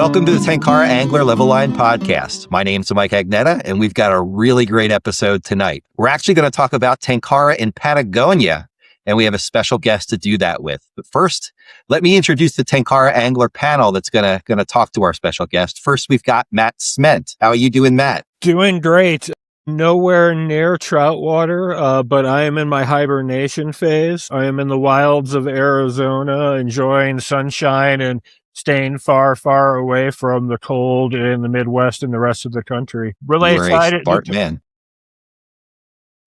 Welcome to the Tenkara Angler Level Line Podcast. My name's Mike Agnetta, and we've got a really great episode tonight. We're actually going to talk about Tenkara in Patagonia, and we have a special guest to do that with. But first, let me introduce the Tenkara Angler panel that's going to talk to our special guest. First, we've got Matt Sment. How are you doing, Matt? Doing great. Nowhere near trout water, but I am in my hibernation phase. I am in the wilds of Arizona, enjoying sunshine and staying far, far away from the cold in the Midwest and the rest of the country. Really excited. Smart man.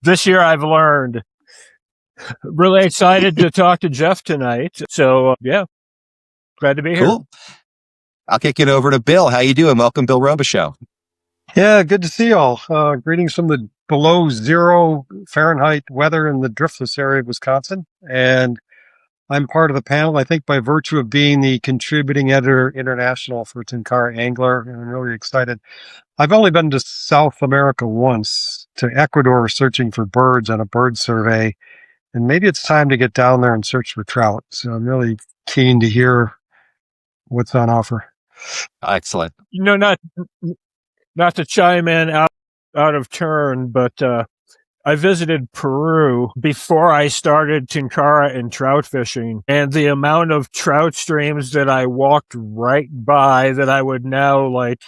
This year I've learned. Really excited to talk to Jeff tonight. So, yeah, glad to be here. Cool. I'll kick it over to Bill. How you doing? Welcome, Bill Robichaux. Yeah, good to see y'all. Greetings from the below 0 Fahrenheit weather in the driftless area of Wisconsin. And I'm part of the panel, I think, by virtue of being the contributing editor international for Tenkara Angler. And I'm really excited. I've only been to South America once, to Ecuador, searching for birds on a bird survey. And maybe it's time to get down there and search for trout. So I'm really keen to hear what's on offer. Excellent. You know, not to chime in out of turn, but I visited Peru before I started Tenkara and trout fishing, and the amount of trout streams that I walked right by that I would now like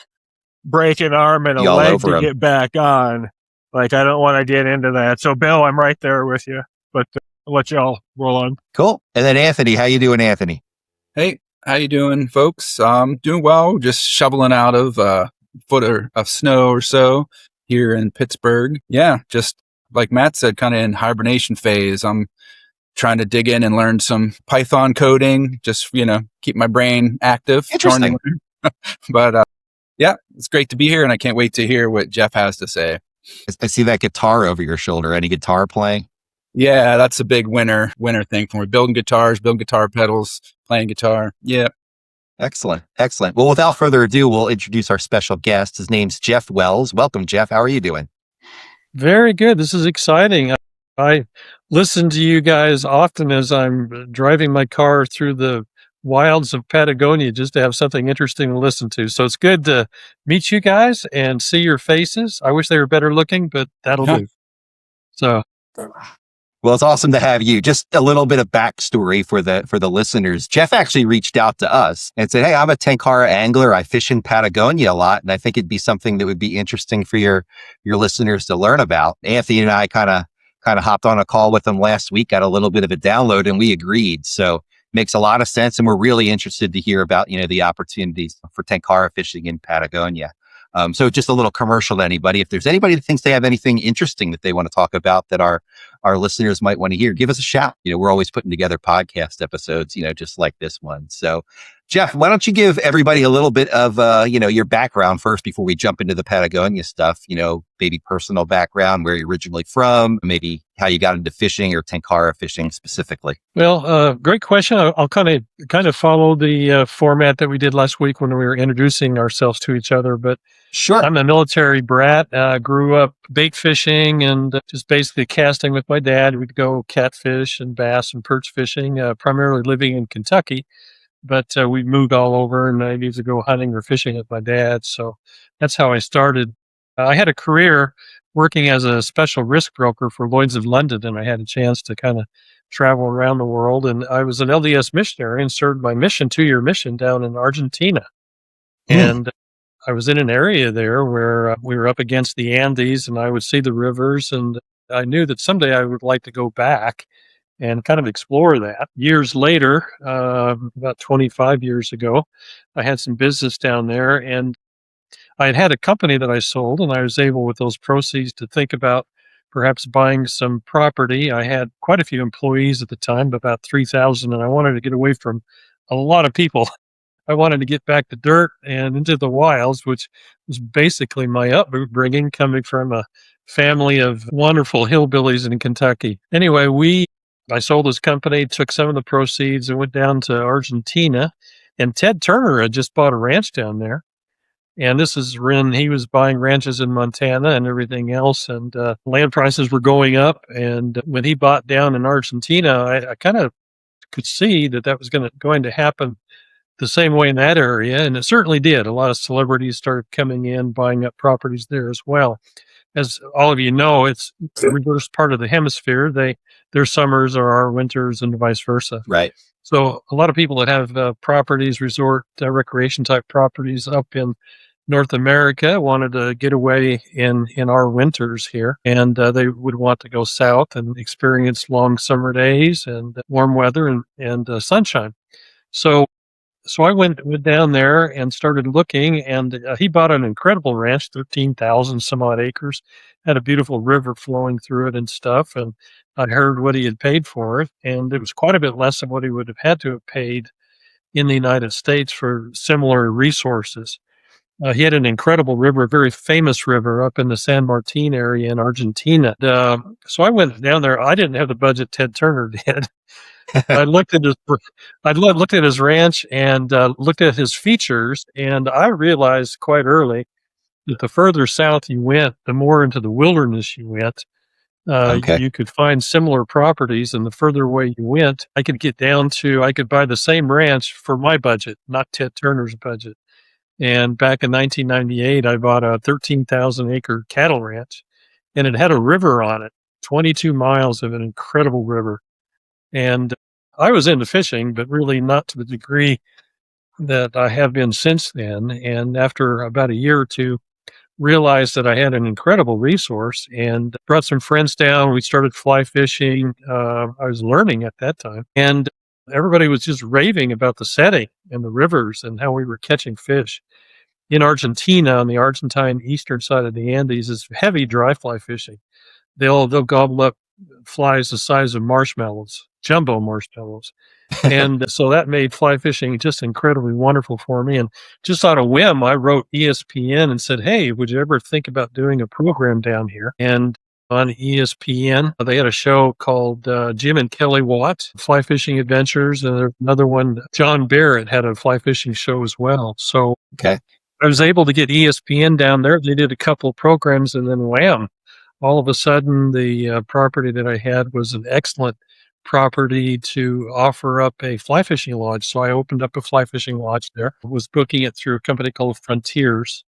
break an arm and a leg to get back on. Like, I don't want to get into that. So, Bill, I'm right there with you, but I'll let y'all roll on. Cool. And then Anthony, how you doing, Anthony? Hey, how you doing, folks? Doing well. Just shoveling out of foot of snow or so here in Pittsburgh. Yeah, just like Matt said, kind of in hibernation phase. I'm trying to dig in and learn some Python coding, just, keep my brain active. Interesting. But yeah, it's great to be here, and I can't wait to hear what Jeff has to say. I see that guitar over your shoulder. Any guitar playing? Yeah, that's a big winter thing for me. Building guitars, building guitar pedals, playing guitar. Yeah. Excellent. Well, without further ado, we'll introduce our special guest. His name's Jeff Wells. Welcome, Jeff. How are you doing? Very good. This is exciting. I listen to you guys often as I'm driving my car through the wilds of Patagonia just to have something interesting to listen to. So it's good to meet you guys and see your faces. I wish they were better looking, but that'll do. So... Well, it's awesome to have you. Just a little bit of backstory for the listeners. Jeff actually reached out to us and said, "Hey, I'm a Tenkara angler. I fish in Patagonia a lot, and I think it'd be something that would be interesting for your listeners to learn about." Anthony and I kind of hopped on a call with him last week, got a little bit of a download, and we agreed. So makes a lot of sense, and we're really interested to hear about the opportunities for Tenkara fishing in Patagonia. So just a little commercial to anybody. If there's anybody that thinks they have anything interesting that they want to talk about that our listeners might want to hear, give us a shout. We're always putting together podcast episodes, just like this one. So, Jeff, why don't you give everybody a little bit of, your background first before we jump into the Patagonia stuff, maybe personal background, where you're originally from, maybe how you got into fishing or Tenkara fishing specifically. Well, great question. I'll kind of follow the format that we did last week when we were introducing ourselves to each other, but sure. I'm a military brat. Grew up bait fishing and just basically casting with my dad. We'd go catfish and bass and perch fishing, primarily living in Kentucky. But we moved all over, and I used to go hunting or fishing with my dad. So that's how I started. I had a career working as a special risk broker for Lloyd's of London, and I had a chance to kind of travel around the world. And I was an LDS missionary and served my mission, 2-year mission down in Argentina. And I was in an area there where we were up against the Andes, and I would see the rivers, and I knew that someday I would like to go back and kind of explore that. Years later, about 25 years ago, I had some business down there, and I had a company that I sold, and I was able with those proceeds to think about perhaps buying some property. I had quite a few employees at the time, about 3,000, and I wanted to get away from a lot of people. I wanted to get back to dirt and into the wilds, which was basically my upbringing, coming from a family of wonderful hillbillies in Kentucky. Anyway, I sold this company, took some of the proceeds, and went down to Argentina. And Ted Turner had just bought a ranch down there. And this is when he was buying ranches in Montana and everything else, and land prices were going up. And when he bought down in Argentina, I kind of could see that was going to happen the same way in that area. And it certainly did. A lot of celebrities started coming in, buying up properties there as well. As all of you know, it's the reverse part of the hemisphere. Their summers are our winters and vice versa. Right. So a lot of people that have properties, resort, recreation type properties up in North America wanted to get away in our winters here, and they would want to go south and experience long summer days and warm weather and sunshine. So I went down there and started looking, and he bought an incredible ranch, 13,000 some odd acres, had a beautiful river flowing through it and stuff. And I heard what he had paid for it, and it was quite a bit less than what he would have had to have paid in the United States for similar resources. He had an incredible river, a very famous river up in the San Martin area in Argentina. So I went down there. I didn't have the budget Ted Turner did. I looked at his ranch and looked at his features, and I realized quite early that the further south you went, the more into the wilderness you went. Okay. You could find similar properties, and the further away you went, I could buy the same ranch for my budget, not Ted Turner's budget. And back in 1998, I bought a 13,000 acre cattle ranch, and it had a river on it, 22 miles of an incredible river. And I was into fishing, but really not to the degree that I have been since then. And after about a year or two, realized that I had an incredible resource and brought some friends down. We started fly fishing. I was learning at that time, and everybody was just raving about the setting and the rivers and how we were catching fish. In Argentina, on the Argentine eastern side of the Andes, is heavy dry fly fishing. They'll gobble up flies the size of marshmallows, jumbo marshmallows. And so that made fly fishing just incredibly wonderful for me. And just on a whim, I wrote ESPN and said, hey, would you ever think about doing a program down here? And on ESPN, they had a show called Jim and Kelly Watt, Fly Fishing Adventures. And there's another one, John Barrett had a fly fishing show as well. So Okay. I was able to get ESPN down there. They did a couple of programs, and then wham, all of a sudden the property that I had was an excellent property to offer up a fly fishing lodge. So I opened up a fly fishing lodge there, was booking it through a company called Frontiers.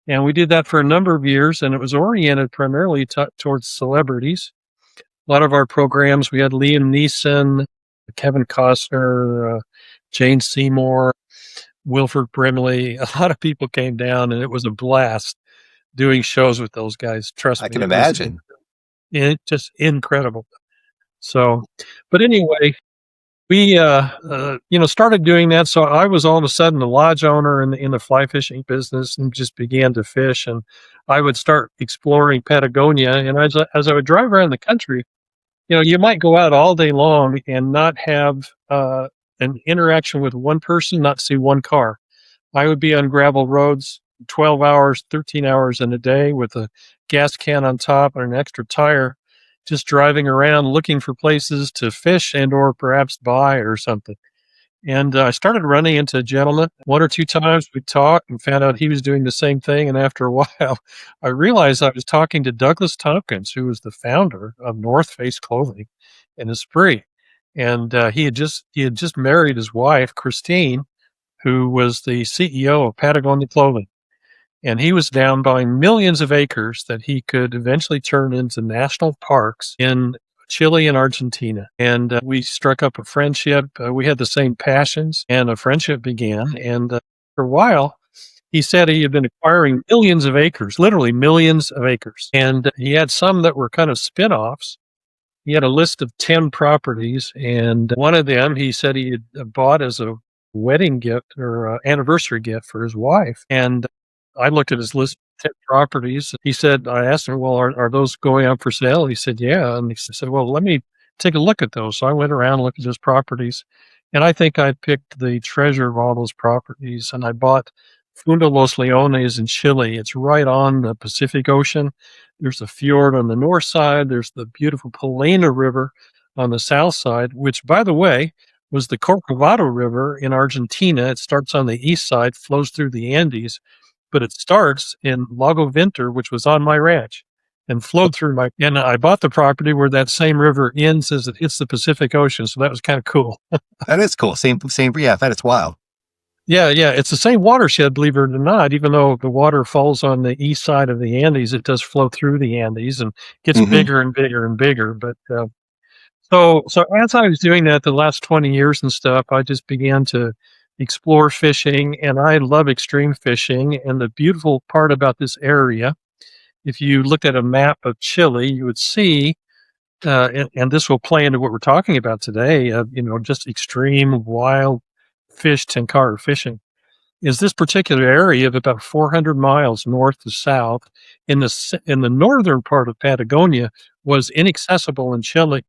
And we did that for a number of years, and it was oriented primarily towards celebrities. A lot of our programs, we had Liam Neeson, Kevin Costner, Jane Seymour, Wilford Brimley. A lot of people came down, and it was a blast doing shows with those guys. Trust me. I can imagine. It's just incredible. So, but anyway, we, started doing that. So I was all of a sudden a lodge owner in the fly fishing business and just began to fish. And I would start exploring Patagonia. And as I would drive around the country, you might go out all day long and not have an interaction with one person, not see one car. I would be on gravel roads 12 hours, 13 hours in a day with a gas can on top and an extra tire, just driving around looking for places to fish and or perhaps buy or something. And I started running into a gentleman. One or two times we talked and found out he was doing the same thing. And after a while, I realized I was talking to Douglas Tompkins, who was the founder of North Face Clothing in Esprit. And he had just married his wife, Christine, who was the CEO of Patagonian Clothing. And he was down buying millions of acres that he could eventually turn into national parks in Chile and Argentina. And we struck up a friendship. We had the same passions, and a friendship began. And for a while, he said he had been acquiring millions of acres, literally millions of acres. And he had some that were kind of spin-offs. He had a list of 10 properties, and one of them he said he had bought as a wedding gift or anniversary gift for his wife. And I looked at his list of 10 properties. He said, I asked him, well, are those going up for sale? He said, yeah. And he said, well, let me take a look at those. So I went around and looked at his properties, and I think I picked the treasure of all those properties. And I bought Fundo Los Leones in Chile. It's right on the Pacific Ocean. There's a fjord on the north side. There's the beautiful Palena River on the south side, which, by the way, was the Corcovado River in Argentina. It starts on the east side, flows through the Andes, but it starts in Lago Vinter, which was on my ranch, and flowed through and I bought the property where that same river ends as it hits the Pacific Ocean. So that was kind of cool. That is cool. Same. Yeah, that is wild. Yeah, it's the same watershed, believe it or not. Even though the water falls on the east side of the Andes, it does flow through the Andes and gets Hmm. bigger and bigger and bigger. But so as I was doing that the last 20 years and stuff, I just began to explore fishing, and I love extreme fishing. And the beautiful part about this area, if you looked at a map of Chile, you would see, and this will play into what we're talking about today, just extreme wild fish, Tenkara fishing, is this particular area of about 400 miles north to south in the northern part of Patagonia was inaccessible in Chile.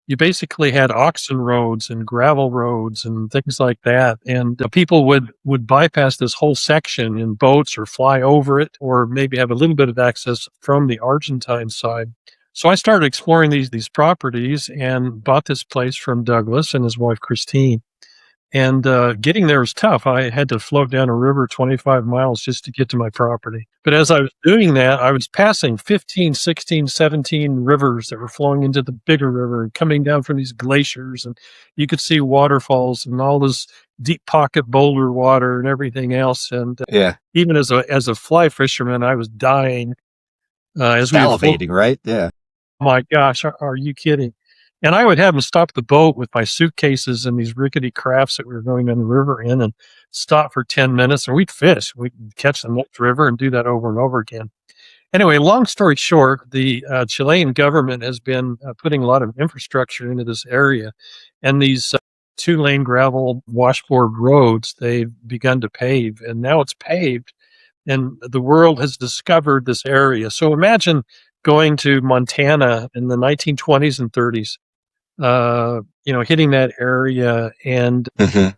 You basically had oxen roads and gravel roads and things like that, and people would bypass this whole section in boats or fly over it, or maybe have a little bit of access from the Argentine side. So I started exploring these properties and bought this place from Douglas and his wife Christine. And getting there was tough. I had to float down a river 25 miles just to get to my property. But as I was doing that, I was passing 15, 16, 17 rivers that were flowing into the bigger river and coming down from these glaciers. And you could see waterfalls and all this deep pocket boulder water and everything else. And Yeah. even as a fly fisherman, I was dying as we would float. Salivating, right? Yeah. Oh my gosh, are you kidding? And I would have them stop the boat with my suitcases and these rickety crafts that we were going down the river in, and stop for 10 minutes, and we'd fish. We'd catch the next river and do that over and over again. Anyway, long story short, the Chilean government has been putting a lot of infrastructure into this area, and these 2-lane gravel washboard roads they've begun to pave, and now it's paved, and the world has discovered this area. So imagine going to Montana in the 1920s and 30s, hitting that area and, Hmm.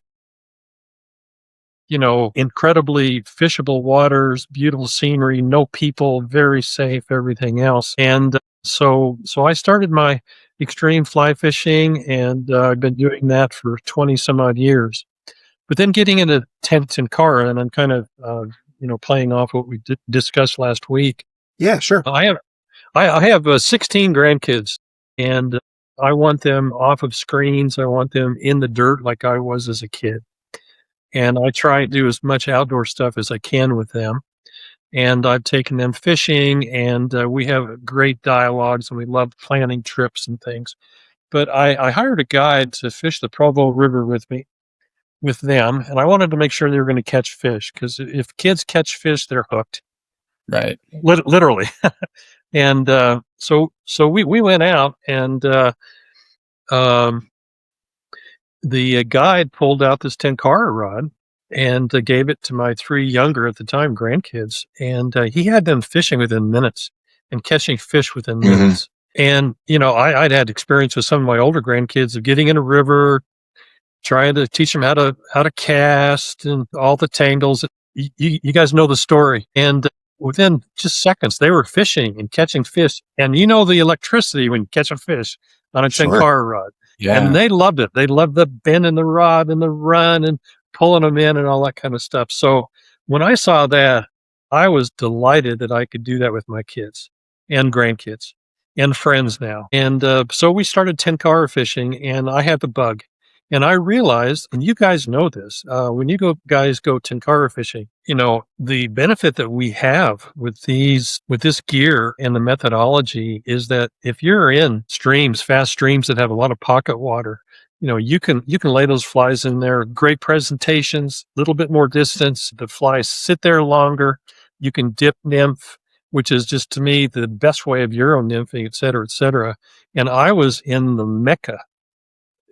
incredibly fishable waters, beautiful scenery, no people, very safe, everything else. And so I started my extreme fly fishing, and I've been doing that for 20 some odd years. But then getting into Tenkara, and I'm kind of, playing off what we discussed last week. Yeah, sure. I have 16 grandkids, and I want them off of screens. I want them in the dirt like I was as a kid. And I try and do as much outdoor stuff as I can with them. And I've taken them fishing, and we have great dialogues, and we love planning trips and things. But I hired a guide to fish the Provo River with them, and I wanted to make sure they were going to catch fish, because if kids catch fish, they're hooked. Right. Literally. And so we went out, and the guide pulled out this Tenkara rod and gave it to my 3 younger at the time grandkids, and he had them fishing within minutes and catching fish within minutes. And I'd had experience with some of my older grandkids of getting in a river, trying to teach them how to cast and all the tangles. You guys know the story. And within just seconds, they were fishing and catching fish. And the electricity when you catch a fish on a Sure. Tenkara rod. Yeah. And they loved it. They loved the bending the rod and the run and pulling them in and all that kind of stuff. So when I saw that, I was delighted that I could do that with my kids and grandkids and friends now. And so we started Tenkara fishing, and I had the bug. And I realized, and you guys know this, when you guys go Tenkara fishing, the benefit that we have with this gear and the methodology is that if you're in fast streams that have a lot of pocket water, you can lay those flies in there. Great presentations, a little bit more distance. The flies sit there longer. You can dip nymph, which is just to me the best way of Euro nymphing, et cetera, et cetera. And I was in the Mecca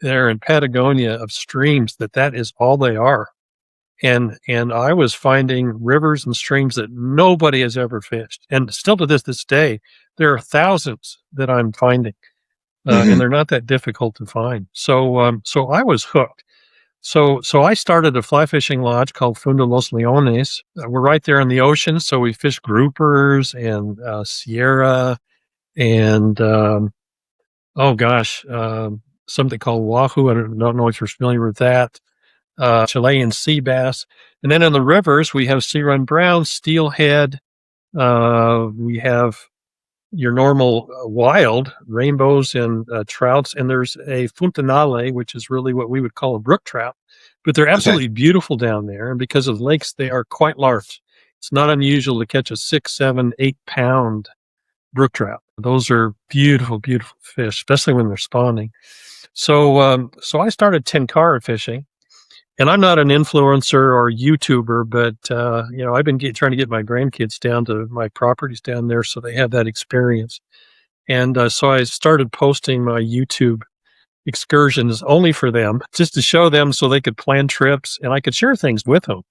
there in Patagonia of streams that is all they are. And I was finding rivers and streams that nobody has ever fished. And still to this day, there are thousands that I'm finding. And they're not that difficult to find. So I was hooked. So I started a fly fishing lodge called Fundo Los Leones. We're right there in the ocean. So we fish groupers and Sierra and, something called wahoo. I don't know if you're familiar with that. Chilean sea bass. And then in the rivers, we have sea run brown, steelhead. We have your normal wild rainbows and trouts. And there's a fontanale, which is really what we would call a brook trout. but they're absolutely beautiful down there. And because of lakes, they are quite large. It's not unusual to catch a 6, 7, 8 pound brook trout. Those are beautiful, beautiful fish, especially when they're spawning. So I started tenkara fishing, and I'm not an influencer or YouTuber, but I've been trying to get my grandkids down to my properties down there so they have that experience. And so I started posting my YouTube excursions only for them, just to show them so they could plan trips and I could share things with them.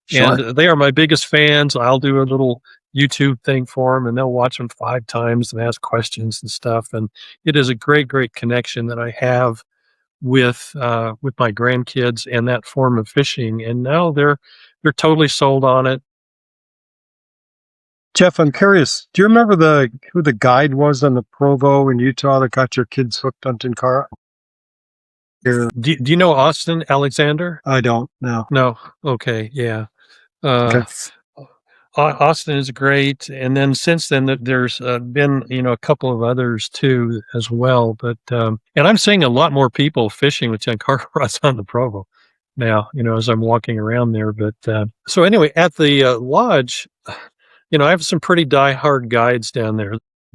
Sure. And they are my biggest fans. I'll do a little YouTube thing for them and they'll watch them 5 times and ask questions and stuff. And it is a great, great connection that I have with my grandkids and that form of fishing. And now they're totally sold on it. Jeff, I'm curious. Do you remember who the guide was on the Provo in Utah that got your kids hooked on tenkara? Do you know Austin Alexander? I don't know. No. Okay. Yeah. Okay. Austin is great. And then since then, there's been, a couple of others too as well. But, and I'm seeing a lot more people fishing with tenkara rods on the Provo now, as I'm walking around there. But, so anyway, at the lodge, I have some pretty diehard guides down there.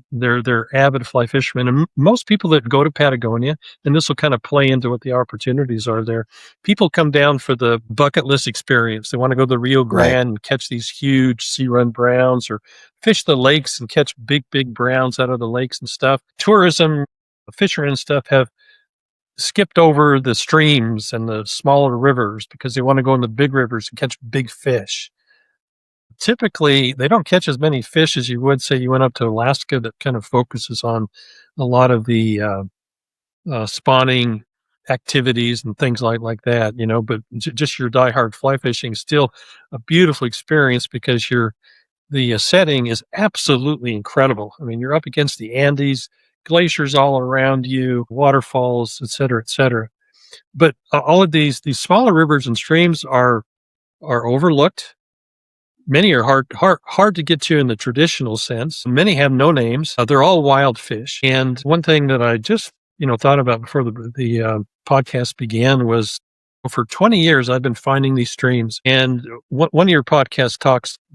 They're avid fly fishermen. And most people that go to Patagonia, and this will kind of play into what the opportunities are there, people come down for the bucket list experience. They want to go to the Rio Grande and catch these huge sea run browns or fish the lakes and catch big, big browns out of the lakes and stuff. Tourism, fishermen and stuff have skipped over the streams and the smaller rivers because they want to go in the big rivers and catch big fish. Typically, they don't catch as many fish as you would say you went up to Alaska that kind of focuses on a lot of the spawning activities and things like that, but just your diehard fly fishing is still a beautiful experience because the setting is absolutely incredible. I mean, you're up against the Andes, glaciers all around you, waterfalls, et cetera, et cetera. But all of these smaller rivers and streams are overlooked. Many are hard to get to in the traditional sense. Many have no names. They're all wild fish. And one thing that I just, thought about before the podcast began was for 20 years, I've been finding these streams. And one of your podcasts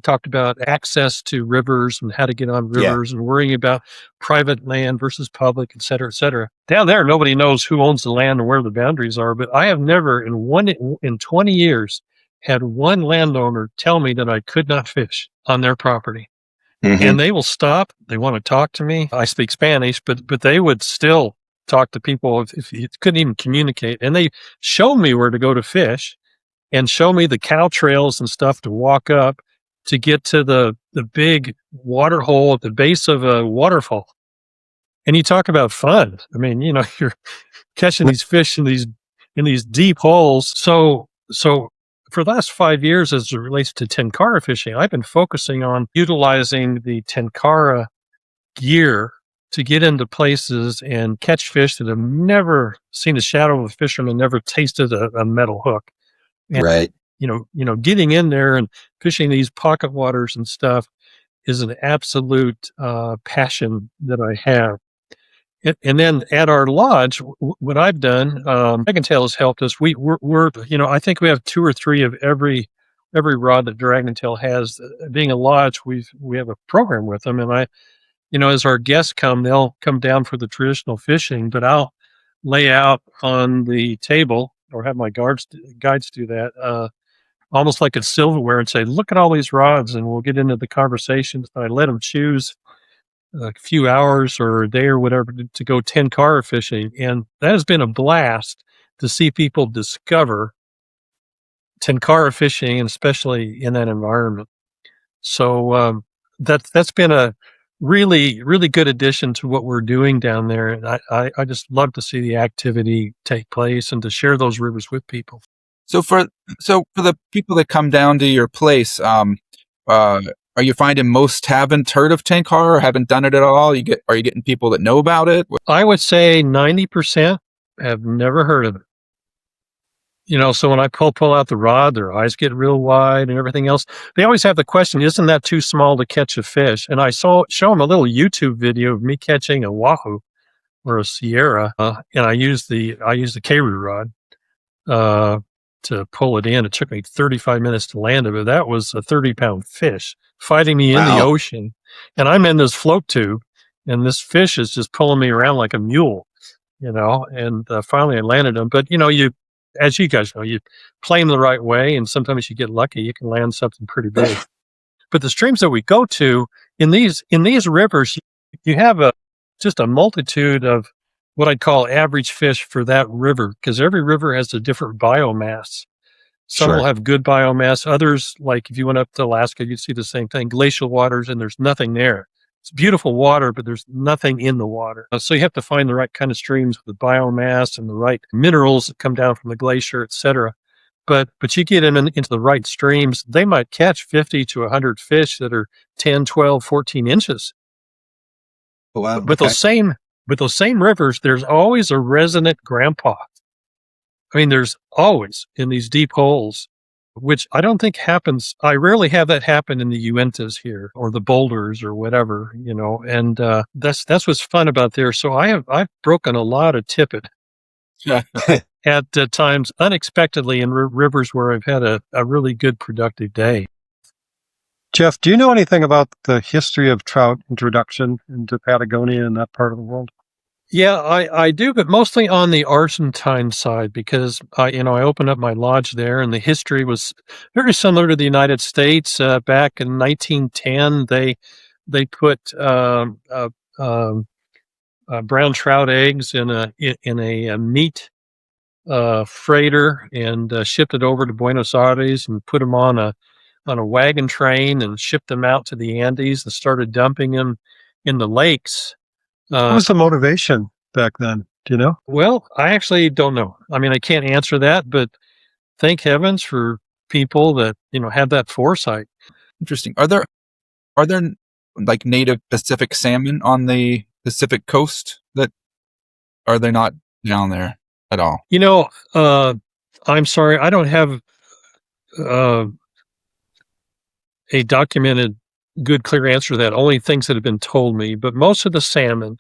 talked about access to rivers and how to get on rivers and worrying about private land versus public, et cetera, et cetera. Down there, nobody knows who owns the land and where the boundaries are. But I have never in 20 years had one landowner tell me that I could not fish on their property. Mm-hmm. And they will stop. They want to talk to me. I speak Spanish, but they would still talk to people if you couldn't even communicate. And they show me where to go to fish and show me the cow trails and stuff to walk up to get to the big water hole at the base of a waterfall. And you talk about fun. I mean, you're catching these fish in these deep holes. So for the last 5 years, as it relates to tenkara fishing, I've been focusing on utilizing the tenkara gear to get into places and catch fish that have never seen a shadow of a fisherman, never tasted a metal hook. And, right. Getting in there and fishing these pocket waters and stuff is an absolute passion that I have. And then at our lodge, what I've done, Dragontail has helped us. We're I think we have 2 or 3 of every rod that Dragontail has. Being a lodge, we have a program with them, and as our guests come, they'll come down for the traditional fishing, but I'll lay out on the table or have my guides do that, almost like it's silverware, and say, "Look at all these rods," and we'll get into the conversations. I let them choose a few hours or a day or whatever to go tenkara fishing. And that has been a blast to see people discover tenkara fishing, and especially in that environment. So that's been a really, really good addition to what we're doing down there. And I just love to see the activity take place and to share those rivers with people. So for the people that come down to your place, are you finding most haven't heard of tenkara or haven't done it at all? Are you getting people that know about it? I would say 90% have never heard of it. So when I pull out the rod, their eyes get real wide and everything else. They always have the question, isn't that too small to catch a fish? And I show them a little YouTube video of me catching a wahoo or a Sierra, and I use the Keiryu Rod. to pull it in. It took me 35 minutes to land it, but that was a 30-pound fish fighting me in the ocean. And I'm in this float tube, and this fish is just pulling me around like a mule, and finally I landed him. But, as you guys know, you play them the right way, and sometimes you get lucky, you can land something pretty big. But the streams that we go to in these rivers, you have just a multitude of what I'd call average fish for that river, because every river has a different biomass. Some will have good biomass. Others, like if you went up to Alaska, you'd see the same thing, glacial waters, and there's nothing there. It's beautiful water, but there's nothing in the water. So you have to find the right kind of streams with the biomass and the right minerals that come down from the glacier, et cetera. But you get into the right streams, they might catch 50 to 100 fish that are 10, 12, 14 inches. Oh, wow. With those same rivers, there's always a resident grandpa. I mean, there's always in these deep holes, which I don't think happens. I rarely have that happen in the Uintas here or the boulders or whatever, and that's what's fun about there. So I've broken a lot of tippet at times unexpectedly in rivers where I've had a really good productive day. Jeff, do you know anything about the history of trout introduction into Patagonia and that part of the world? Yeah, I do, but mostly on the Argentine side because I opened up my lodge there, and the history was very similar to the United States. Back in 1910, they put brown trout eggs in a meat freighter and shipped it over to Buenos Aires and put them on a wagon train and shipped them out to the Andes and started dumping them in the lakes. What was the motivation back then? Do you know? Well, I actually don't know. I mean, I can't answer that, but thank heavens for people that, have that foresight. Interesting. Are there like native Pacific salmon on the Pacific coast are they not down there at all? I'm sorry, I don't have a documented good, clear answer to that. Only things that have been told me, but most of the salmon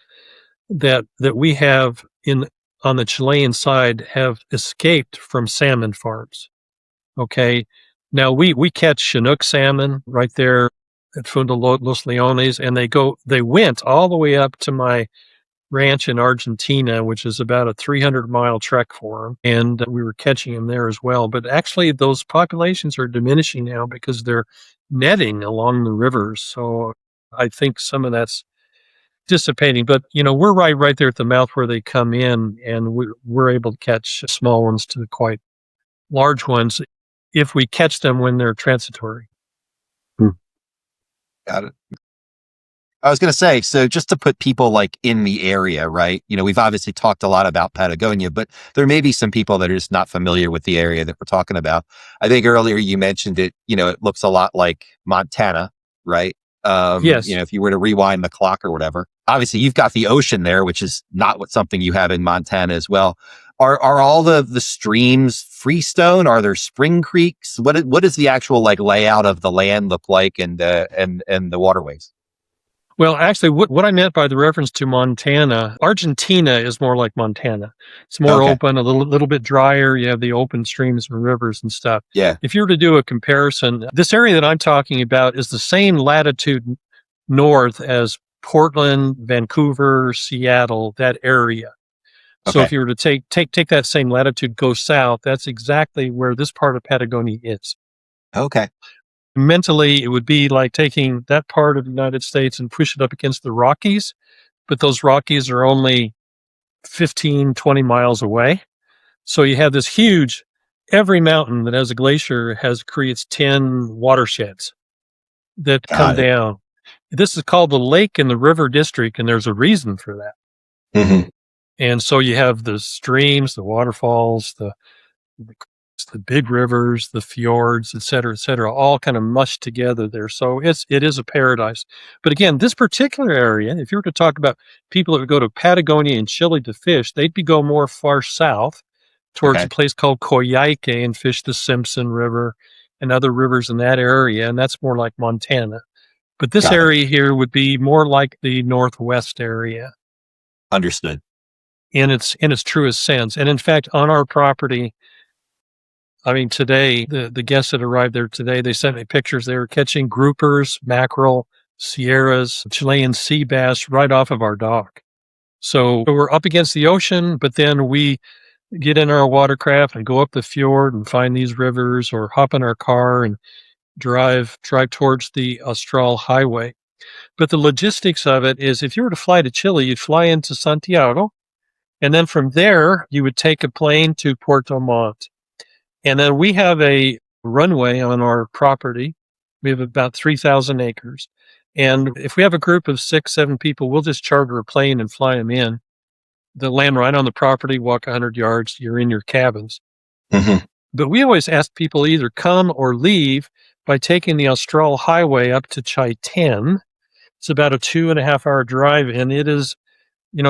that we have on the Chilean side have escaped from salmon farms. Okay. Now we catch Chinook salmon right there at Fundo Los Leones, and they went all the way up to my ranch in Argentina, which is about a 300-mile trek for them. And we were catching them there as well. But actually those populations are diminishing now because they're netting along the rivers. So I think some of that's dissipating, but we're right there at the mouth where they come in, and we're able to catch small ones to quite large ones if we catch them when they're transitory. Got it. I was going to say, so just to put people like in the area, right? We've obviously talked a lot about Patagonia, but there may be some people that are just not familiar with the area that we're talking about. I think earlier you mentioned it, it looks a lot like Montana, right? Yes. If you were to rewind the clock or whatever, obviously you've got the ocean there, which is not something you have in Montana as well. Are all the streams freestone? Are there spring creeks? What does the actual like layout of the land look like and the waterways? Well, actually, what I meant by the reference to Montana, Argentina is more like Montana. It's more open, a little bit drier. You have the open streams and rivers and stuff. Yeah. If you were to do a comparison, this area that I'm talking about is the same latitude north as Portland, Vancouver, Seattle, that area. So if you were to take that same latitude, go south, that's exactly where this part of Patagonia is. Okay. Mentally, it would be like taking that part of the United States and push it up against the Rockies, but those Rockies are only 15, 20 miles away. So you have this huge, every mountain that has a glacier creates 10 watersheds that come down. This is called the Lake and the River District, and there's a reason for that. Mm-hmm. And so you have the streams, the waterfalls, the big rivers, the fjords, et cetera, all kind of mushed together there. So it is a paradise. But again, this particular area, if you were to talk about people that would go to Patagonia and Chile to fish, they'd go more far south towards a place called Coyhaique and fish the Simpson River and other rivers in that area. And that's more like Montana. But this area here would be more like the Northwest area. Understood. In its truest sense. And in fact, on our property, I mean, today, the guests that arrived there today, they sent me pictures. They were catching groupers, mackerel, sierras, Chilean sea bass right off of our dock. So we're up against the ocean, but then we get in our watercraft and go up the fjord and find these rivers, or hop in our car and drive towards the Austral Highway. But the logistics of it is, if you were to fly to Chile, you'd fly into Santiago, and then from there, you would take a plane to Puerto Montt. And then we have a runway on our property. We have about 3,000 acres. And if we have a group of 6, 7 people, we'll just charter a plane and fly them in. They'll land right on the property, walk 100 yards, you're in your cabins. Mm-hmm. But we always ask people either come or leave by taking the Austral Highway up to Chaiten. It's about a 2.5-hour drive, and it is,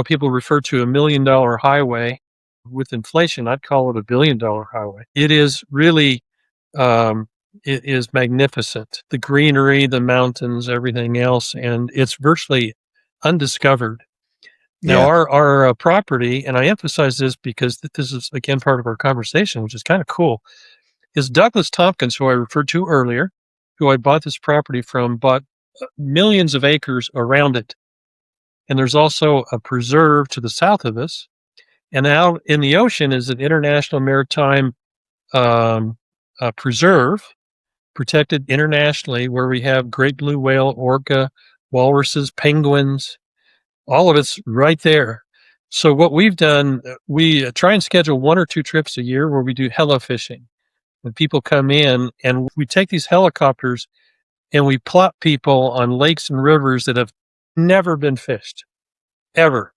people refer to $1 million highway. With inflation, I'd call it $1 billion highway. It is really, it is magnificent. The greenery, the mountains, everything else, and it's virtually undiscovered. Now, our property, and I emphasize this because this is, again, part of our conversation, which is kind of cool, is Douglas Tompkins, who I referred to earlier, who I bought this property from, bought millions of acres around it. And there's also a preserve to the south of us. And out in the ocean is an international maritime preserve, protected internationally, where we have great blue whale, orca, walruses, penguins. All of it's right there. So what we've done, we try and schedule 1 or 2 trips a year where we do heli fishing. When people come in, and we take these helicopters and we plot people on lakes and rivers that have never been fished, ever.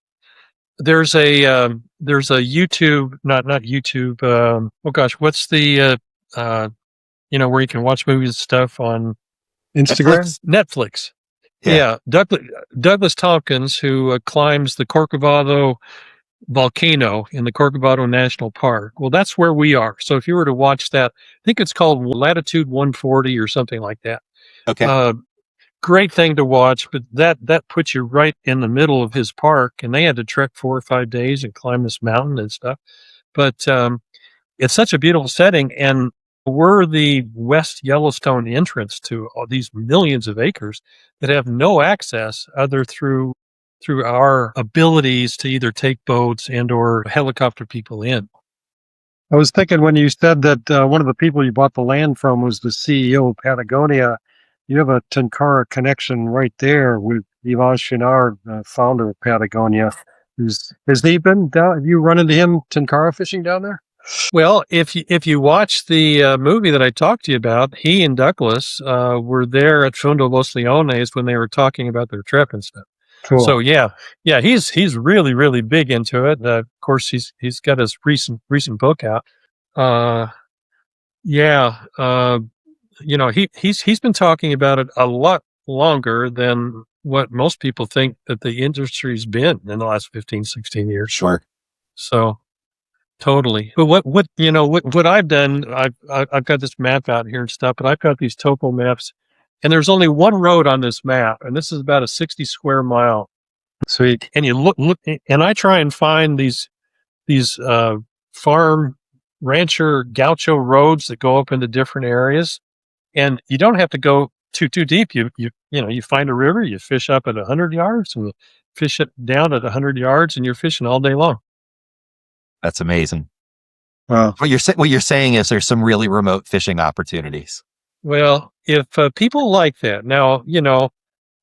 There's a YouTube, not YouTube. What's the where you can watch movies and stuff on Instagram? Netflix. Yeah. Douglas Tompkins, who climbs the Corcovado volcano in the Corcovado National Park. Well, that's where we are. So if you were to watch that, I think it's called Latitude 140 or something like that. Okay. Great thing to watch, but that puts you right in the middle of his park, and they had to trek 4 or 5 days and climb this mountain and stuff. But it's such a beautiful setting, and we're the West Yellowstone entrance to all these millions of acres that have no access other through our abilities to either take boats and or helicopter people in. I was thinking when you said that one of the people you bought the land from was the CEO of Patagonia, you have a Tenkara connection right there with Yvan Chenard, the founder of Patagonia. Has he been down? Have you run into him Tenkara fishing down there? Well, if you watch the movie that I talked to you about, he and Douglas were there at Fundo Los Leones when they were talking about their trip and stuff. Cool. So yeah, he's really, really big into it. Of course, he's got his recent book out. He's been talking about it a lot longer than what most people think that the industry's been in the last 15, 16 years. Sure. So totally. But what I've done, I've got this map out here and stuff, but I've got these topo maps, and there's only one road on this map, and this is about a 60 square mile. Sweet. And you look, and I try and find these farm rancher gaucho roads that go up into different areas, and you don't have to go too deep. You find a river, you fish up at 100 yards, and fish it down at 100 yards, and you're fishing all day long. That's amazing. Wow. What you're saying is there's some really remote fishing opportunities. Well, if people like that, now,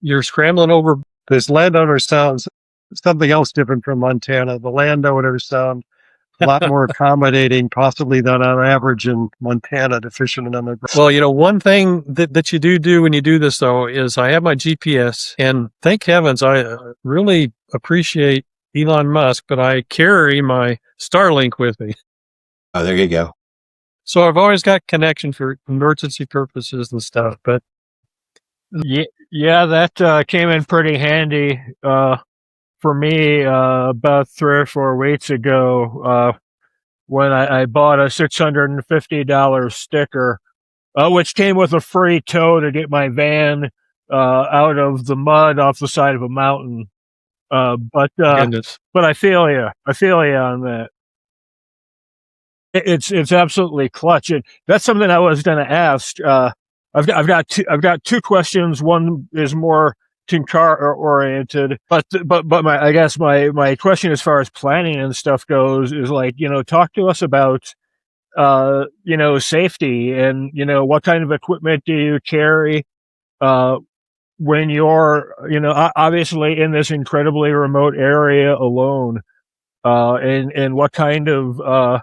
you're scrambling over. This landowner sounds something else different from Montana. The landowners sound a lot more accommodating, possibly than on average in Montana to fishing on their. Well, one thing that you do when you do this, though, is I have my GPS, and thank heavens, I really appreciate Elon Musk, but I carry my Starlink with me. Oh, there you go. So I've always got connection for emergency purposes and stuff, but Yeah, that came in pretty handy for me about 3 or 4 weeks ago when I bought a $650 sticker, which came with a free tow to get my van out of the mud off the side of a mountain. But goodness. I feel you. I feel you on that. It's absolutely clutch. And that's something I was going to ask. I've got two questions. One is more Tenkara oriented, but I guess my question as far as planning and stuff goes is like, talk to us about safety and what kind of equipment do you carry when you're obviously in this incredibly remote area alone, and what kind of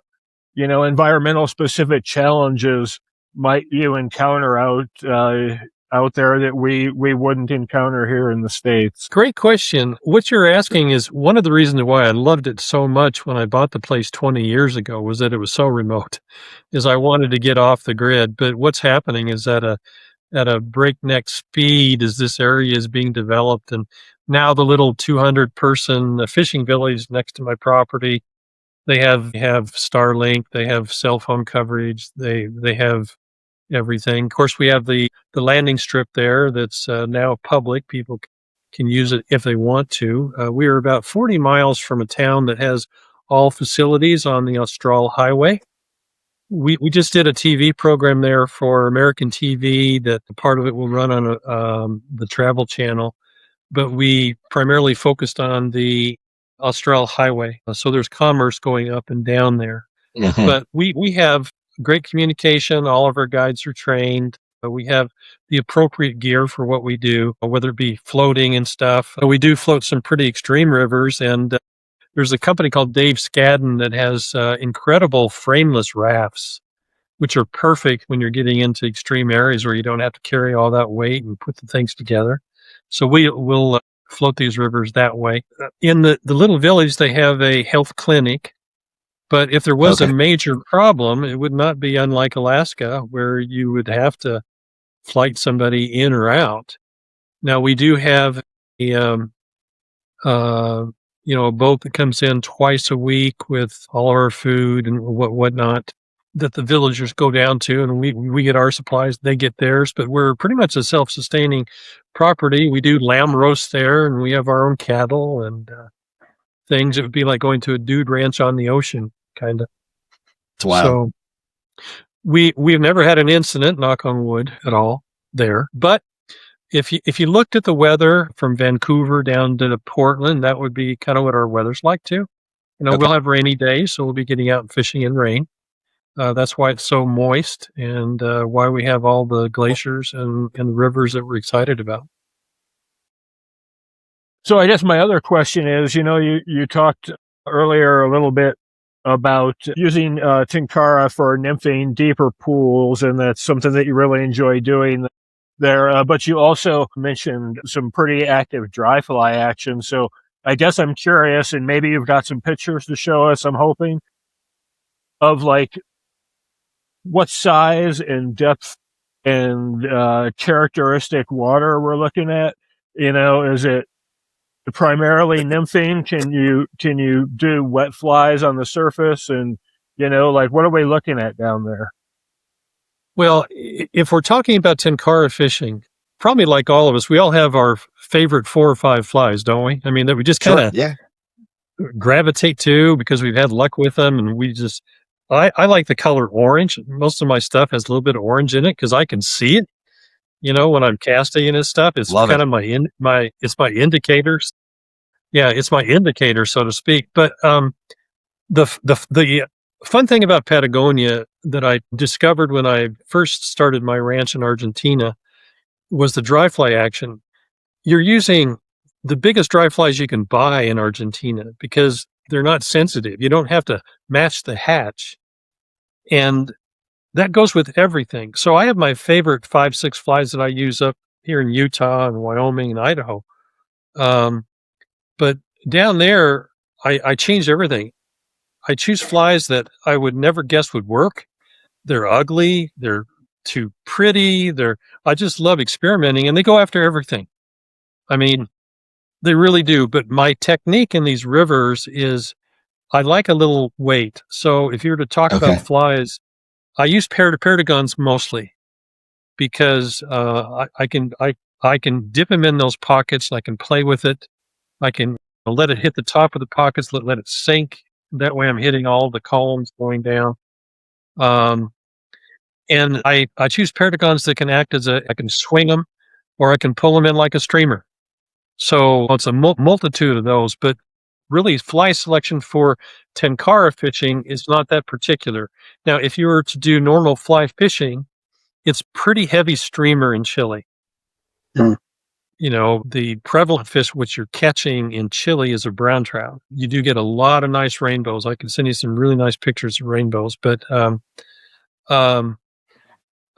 environmental specific challenges might you encounter out there that we wouldn't encounter here in the States? Great question. What you're asking is one of the reasons why I loved it so much when I bought the place 20 years ago was that it was so remote, is I wanted to get off the grid. But what's happening is at a breakneck speed as this area is being developed. And now the little 200-person fishing village next to my property, they have Starlink, they have cell phone coverage, they have everything. Of course, we have the landing strip there that's now public. People can use it if they want to. We are about 40 miles from a town that has all facilities on the Austral Highway. We just did a TV program there for American TV that part of it will run on the Travel Channel, but we primarily focused on the Austral Highway. So there's commerce going up and down there. Mhm. But we have great communication. All of our guides are trained. We have the appropriate gear for what we do, whether it be floating and stuff. We do float some pretty extreme rivers, and there's a company called Dave Skadden that has incredible frameless rafts, which are perfect when you're getting into extreme areas where you don't have to carry all that weight and put the things together. So we'll float these rivers that way. In the little village, they have a health clinic. But if there was a major problem, it would not be unlike Alaska, where you would have to flight somebody in or out. Now, we do have a boat that comes in twice a week with all our food and whatnot that the villagers go down to, and we get our supplies, they get theirs. But we're pretty much a self-sustaining property. We do lamb roast there, and we have our own cattle and things. It would be like going to a dude ranch on the ocean, kind of. It's wild. So we've never had an incident, knock on wood, at all there. But if you looked at the weather from Vancouver down to Portland, that would be kind of what our weather's like too. We'll have rainy days, so we'll be getting out and fishing in rain. That's why it's so moist, and why we have all the glaciers and the rivers that we're excited about. So I guess my other question is, you talked earlier a little bit about using Tenkara for nymphing deeper pools, and that's something that you really enjoy doing there. But you also mentioned some pretty active dry fly action. So I guess I'm curious, and maybe you've got some pictures to show us, I'm hoping, of like what size and depth and characteristic water we're looking at. Is it primarily nymphing? Can you do wet flies on the surface? And what are we looking at down there? Well, if we're talking about Tenkara fishing, probably like all of us, we all have our favorite 4 or 5 flies, don't we? I mean, that we just kind of gravitate to because we've had luck with them, and I like the color orange. Most of my stuff has a little bit of orange in it because I can see it. When I'm casting and stuff, it's kind of my indicators. Yeah, it's my indicator, so to speak. But the fun thing about Patagonia that I discovered when I first started my ranch in Argentina was the dry fly action. You're using the biggest dry flies you can buy in Argentina because they're not sensitive. You don't have to match the hatch. And that goes with everything. So I have my favorite 5, 6 flies that I use up here in Utah and Wyoming and Idaho. But down there, I change everything. I choose flies that I would never guess would work. They're ugly. They're too pretty. I just love experimenting, and they go after everything. I mean, they really do. But my technique in these rivers is I like a little weight. So if you were to talk about flies, I use Patagonians mostly because I can dip them in those pockets. And I can play with it. I can let it hit the top of the pockets, let it sink. That way I'm hitting all the columns going down. And I choose Patagons that can act I can swing them or I can pull them in like a streamer. So it's a multitude of those, but really fly selection for Tenkara fishing is not that particular. Now, if you were to do normal fly fishing, it's pretty heavy streamer in Chile. Mm. The prevalent fish which you're catching in Chile is a brown trout. You do get a lot of nice rainbows. I can send you some really nice pictures of rainbows, but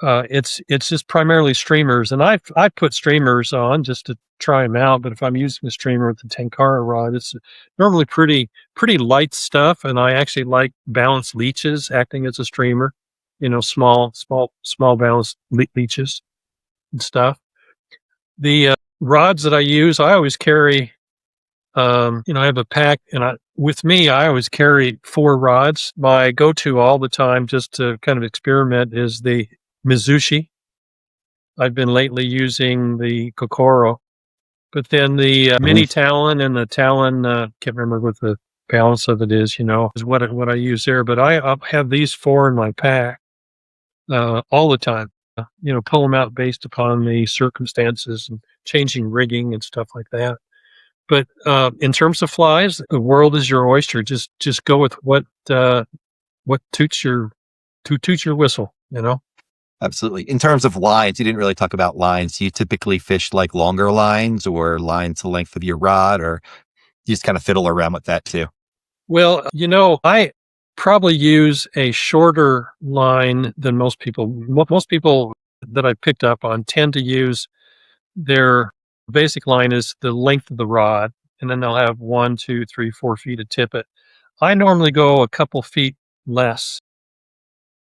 it's just primarily streamers, and I put streamers on just to try them out. But if I'm using a streamer with the Tenkara rod, it's normally pretty light stuff, and I actually like balanced leeches acting as a streamer. Small balanced leeches and stuff. The rods that I use, I always carry. I have a pack, and with me, I always carry 4 rods. My go-to all the time, just to kind of experiment, is the Mizushi. I've been lately using the Kokoro, but then the mini Talon and the Talon, can't remember what the balance of it is, is what I use there. But I have these 4 in my pack all the time. Pull them out based upon the circumstances and changing rigging and stuff like that. But in terms of flies, the world is your oyster. Just go with what toots your whistle, Absolutely. In terms of lines, you didn't really talk about lines. Do you typically fish like longer lines or lines the length of your rod, or you just kind of fiddle around with that too? Well, I probably use a shorter line than most people. Most people that I picked up on tend to use their basic line is the length of the rod, and then they'll have 1, 2, 3, 4 feet of tippet. I normally go a couple feet less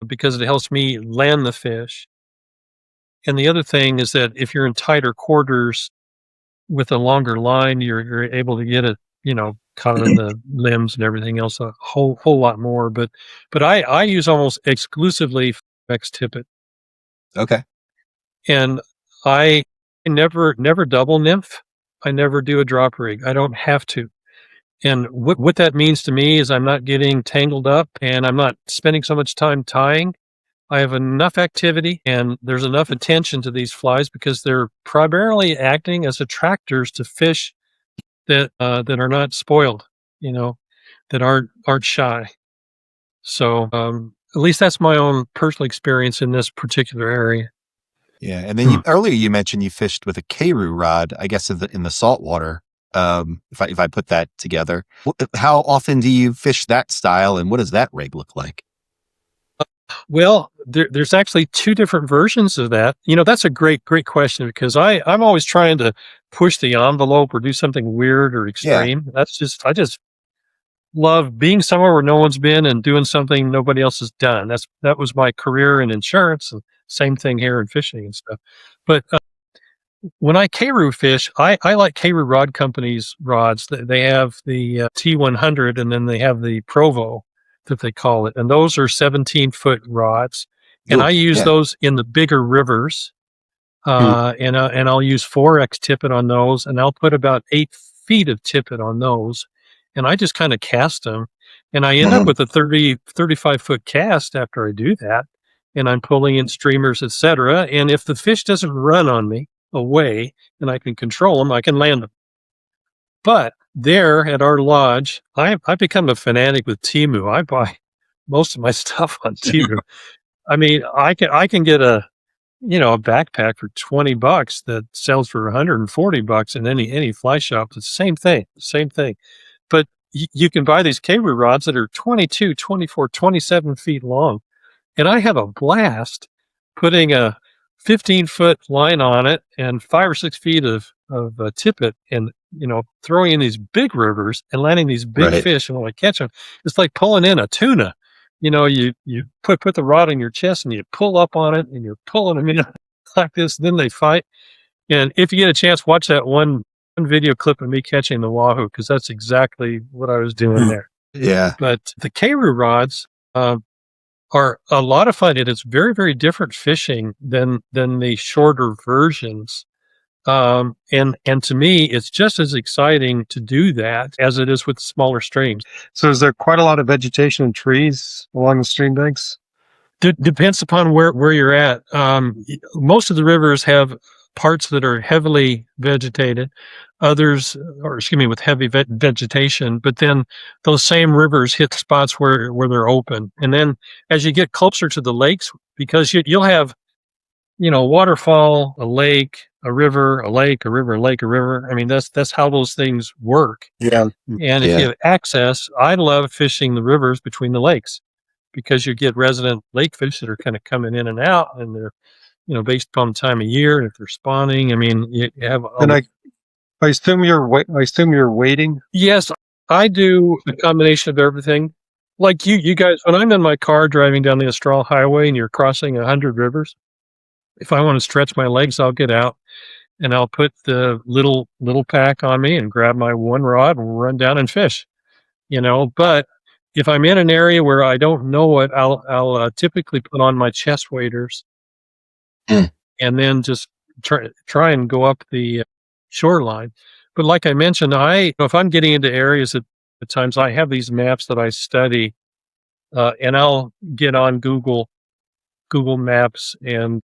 because it helps me land the fish. And the other thing is that if you're in tighter quarters with a longer line, you're able to get it, caught in the limbs and everything else a whole lot more. But I use almost exclusively X tippet. Okay. And I never double nymph. I never do a drop rig. I don't have to. And what that means to me is I'm not getting tangled up and I'm not spending so much time tying. I have enough activity and there's enough attention to these flies because they're primarily acting as attractors to fish that are not spoiled, that aren't shy. So at least that's my own personal experience in this particular area. Yeah. And then earlier you mentioned you fished with a Keiryu rod, I guess in the saltwater. If I put that together, how often do you fish that style, and what does that rig look like? Well, there's actually 2 different versions of that. That's a great question because I'm always trying to push the envelope or do something weird or extreme. Yeah. I just love being somewhere where no one's been and doing something nobody else has done. That was my career in insurance, and same thing here in fishing and stuff. But when I Keiryu fish, I like Keiryu Rod Company's rods. They have the T100 and then they have the Provo that they call it. And those are 17-foot rods. And I use those in the bigger rivers. And I'll use 4X tippet on those. And I'll put about 8 feet of tippet on those. And I just kind of cast them. And I end up with a 35-foot cast after I do that. And I'm pulling in streamers, etc. And if the fish doesn't run on me away and I can control them, I can land them. But there at our lodge, I've become a fanatic with Temu. I buy most of my stuff on Temu. I mean, I can get a backpack for $20 that sells for $140 in any fly shop. It's the same thing. But you can buy these Keiryu rods that are 22, 24, 27 feet long. And I have a blast putting a 15-foot line on it and 5 or 6 feet of tippet and, throwing in these big rivers and landing these big fish. And when I catch them, it's like pulling in a tuna. You put the rod in your chest and you pull up on it and you're pulling them in like this. Then they fight. And if you get a chance, watch that one video clip of me catching the wahoo, because that's exactly what I was doing there. Yeah. But the Keiryu rods are a lot of fun. It's very, very different fishing than the shorter versions. And to me, it's just as exciting to do that as it is with smaller streams. So is there quite a lot of vegetation and trees along the stream banks? Depends upon where you're at. Most of the rivers have parts that are heavily vegetated, others, or excuse me, with heavy vegetation. But then those same rivers hit spots where they're open. And then as you get closer to the lakes, because you'll have, a waterfall, a lake, a river, a lake, a river, a lake, a river. I mean, that's how those things work. Yeah. And if you have access, I love fishing the rivers between the lakes because you get resident lake fish that are kind of coming in and out, and they're, based upon the time of year and if they're spawning. I mean, you have. And I assume you're waiting. Yes, I do a combination of everything. Like you guys, when I'm in my car driving down the Austral Highway and you're crossing 100 rivers, if I want to stretch my legs, I'll get out and I'll put the little pack on me and grab my one rod and run down and fish. But if I'm in an area where I don't know it, I'll typically put on my chest waders and then just try and go up the shoreline. But like I mentioned, if I'm getting into areas at times, I have these maps that I study, and I'll get on Google Maps and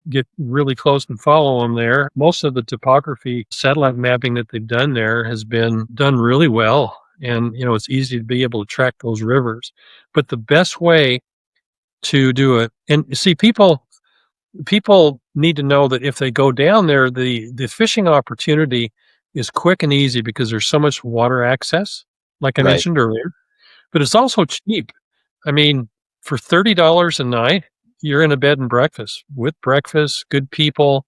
get really close and follow them there. Most of the topography satellite mapping that they've done there has been done really well. And, it's easy to be able to track those rivers. But the best way to do it, and see, people need to know that if they go down there, the fishing opportunity is quick and easy because there's so much water access, like I mentioned earlier. But it's also cheap. I mean, for $30 a night, you're in a bed and breakfast with breakfast, good people,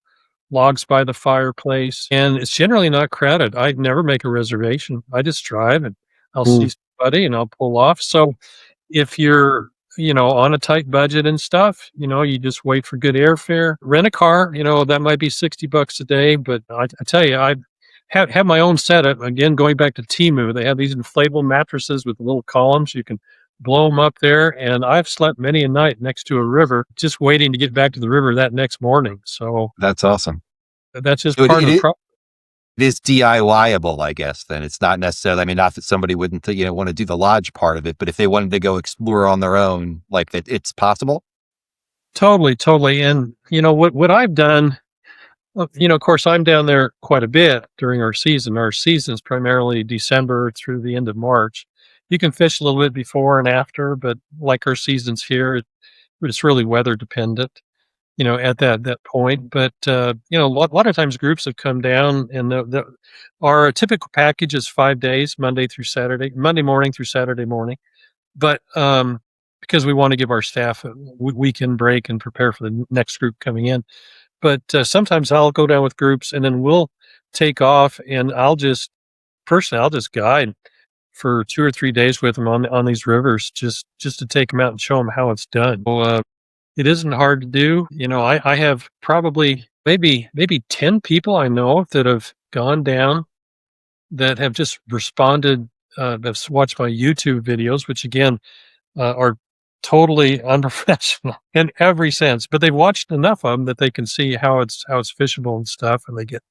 logs by the fireplace, and it's generally not crowded. I never make a reservation. I just drive and I'll see somebody and I'll pull off. So if you're, on a tight budget and stuff, you just wait for good airfare, rent a car, that might be $60 a day. But I tell you, I have my own setup. Again, going back to Temu, they have these inflatable mattresses with little columns. You can blow them up there. And I've slept many a night next to a river, just waiting to get back to the river that next morning. So That's awesome. that's just part of the problem. It is DIY-able, I guess, then. It's not necessarily, not that somebody wouldn't, want to do the lodge part of it, but if they wanted to go explore on their own, like that, it's possible. Totally. And, what I've done, of course, I'm down there quite a bit during our season. Our season is primarily December through the end of March. You can fish a little bit before and after, but like our seasons here, it's really weather dependent. At that point. But, a lot of times groups have come down and our typical package is 5 days, Monday morning through Saturday morning. But, because we want to give our staff a weekend break and prepare for the next group coming in. But, sometimes I'll go down with groups and then we'll take off and I'll just guide for 2 or 3 days with them on these rivers, just to take them out and show them how it's done. So, it isn't hard to do. I have probably maybe 10 people I know that have gone down that have just responded, that's watched my YouTube videos, which again, are totally unprofessional in every sense, but they've watched enough of them that they can see how it's fishable and stuff. And they get,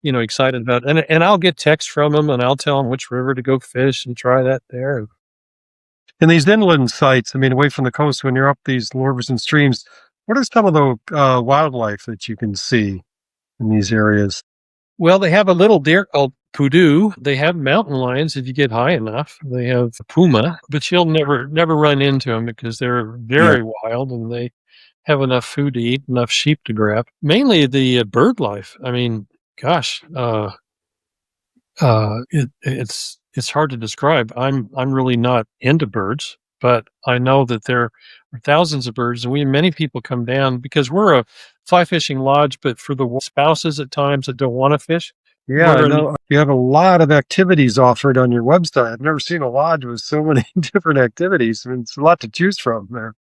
excited about it. And I'll get texts from them and I'll tell them which river to go fish and try that there. In these inland sites, away from the coast, when you're up these rivers and streams, what are some of the wildlife that you can see in these areas? Well, they have a little deer called pudu. They have mountain lions if you get high enough. They have puma, but you'll never run into them because they're very wild and they have enough food to eat, enough sheep to grab. Mainly the bird life. Gosh, it's hard to describe. I'm really not into birds, but I know that there are thousands of birds, and many people come down because we're a fly fishing lodge, but for the spouses at times that don't want to fish. Yeah, I know. You have a lot of activities offered on your website. I've never seen a lodge with so many different activities. It's a lot to choose from there.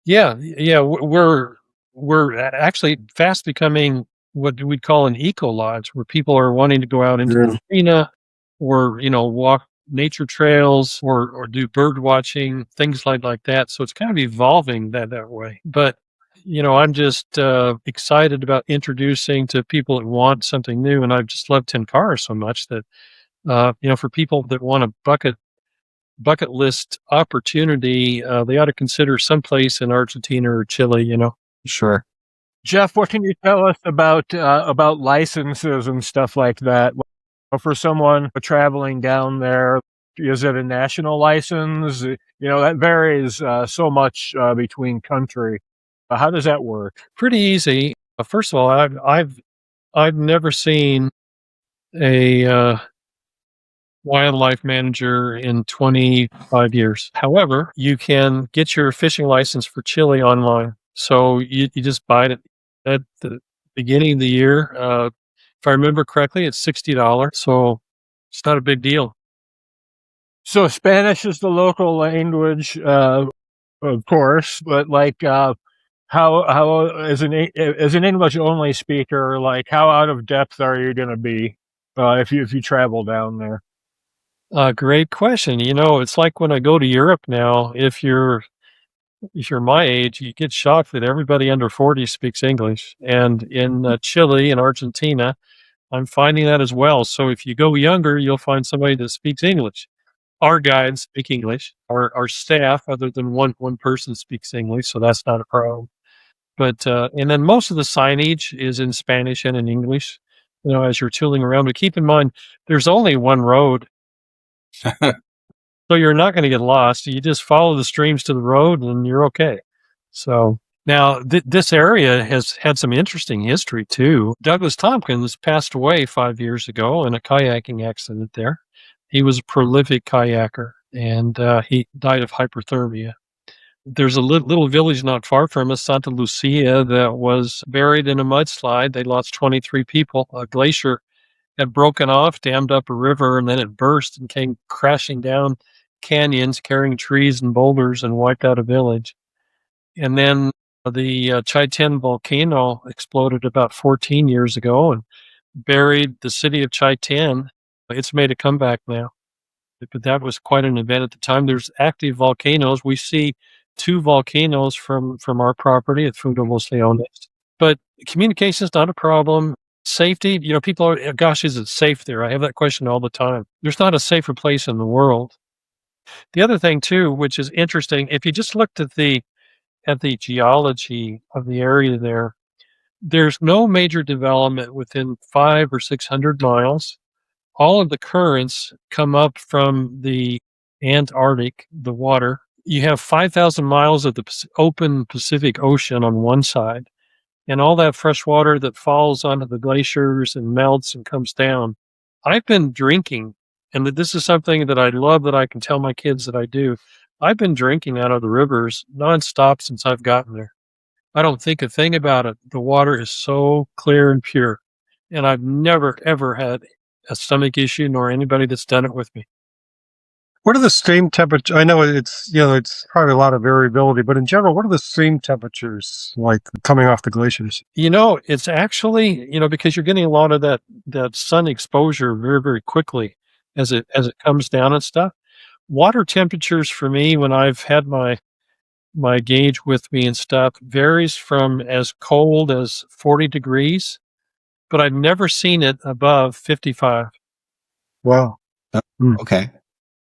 Yeah. We're actually fast becoming what we'd call an eco lodge, where people are wanting to go out into the arena or, walk nature trails or do bird watching, things like that. So it's kind of evolving that way. But, I'm just excited about introducing to people that want something new. And I've just loved Tenkara so much that, for people that want a bucket bucket list opportunity, they ought to consider someplace in Argentina or Chile, Sure. Jeff, what can you tell us about licenses and stuff like that? For someone traveling down there, is it a national license? That varies so much between country. How does that work? Pretty easy. First of all, I've never seen a wildlife manager in 25 years. However, you can get your fishing license for Chile online. So you just buy it at the beginning of the year. If I remember correctly, it's $60. So it's not a big deal. So Spanish is the local language, of course, but how as an English only speaker, how out of depth are you going to be if you travel down there? Great question. It's like when I go to Europe now, if you're my age, you get shocked that everybody under 40 speaks English. And in Chile and Argentina, I'm finding that as well. So if you go younger, you'll find somebody that speaks English. Our guides speak English. Our staff, other than one person, speaks English, so that's not a problem. But and then most of the signage is in Spanish and in English, as you're tooling around. But keep in mind, there's only one road. So you're not going to get lost. You just follow the streams to the road and you're okay. So now this area has had some interesting history too. Douglas Tompkins passed away 5 years ago in a kayaking accident there. He was a prolific kayaker and he died of hyperthermia. There's a little village not far from us, Santa Lucia, that was buried in a mudslide. They lost 23 people. A glacier had broken off, dammed up a river, and then it burst and came crashing down canyons, carrying trees and boulders, and wiped out a village. And then the Chilean volcano exploded about 14 years ago and buried the city of Chilean. It's made a comeback now, but that was quite an event at the time. There's active volcanoes. We see 2 volcanoes from our property at Fundo Los Leones. But communication is not a problem. Safety, people are, gosh, is it safe there? I have that question all the time. There's not a safer place in the world. The other thing too, which is interesting, if you just looked at the geology of the area there, there's no major development within 500 or 600 miles. All of the currents come up from the Antarctic, the water. You have 5,000 miles of the open Pacific Ocean on one side, and all that fresh water that falls onto the glaciers and melts and comes down. I've been drinking, and this is something that I love that I can tell my kids that I do. I've been drinking out of the rivers nonstop since I've gotten there. I don't think a thing about it. The water is so clear and pure, and I've never, ever had a stomach issue nor anybody that's done it with me. What are the stream temperatures? I know it's probably a lot of variability, but in general, what are the stream temperatures like coming off the glaciers? It's actually, because you're getting a lot of that sun exposure very, very quickly as it comes down and stuff. Water temperatures for me, when I've had my gauge with me and stuff, varies from as cold as 40 degrees, but I've never seen it above 55. Wow. Okay.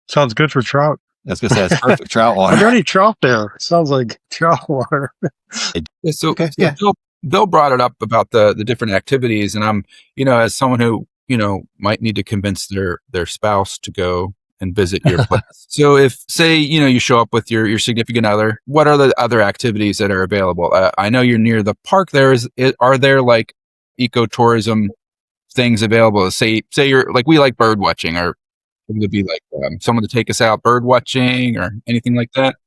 Sounds good for trout. I was going to say, it's perfect trout water. Are there any trout there? It sounds like trout water. Yeah. Bill brought it up about the different activities, and I'm, as someone who, might need to convince their spouse to go and visit your place. So if, say, you show up with your significant other, what are the other activities that are available? I know you're near the park. Are there like ecotourism things available? Say you're like, we like bird watching, or would it be like someone to take us out bird watching or anything like that?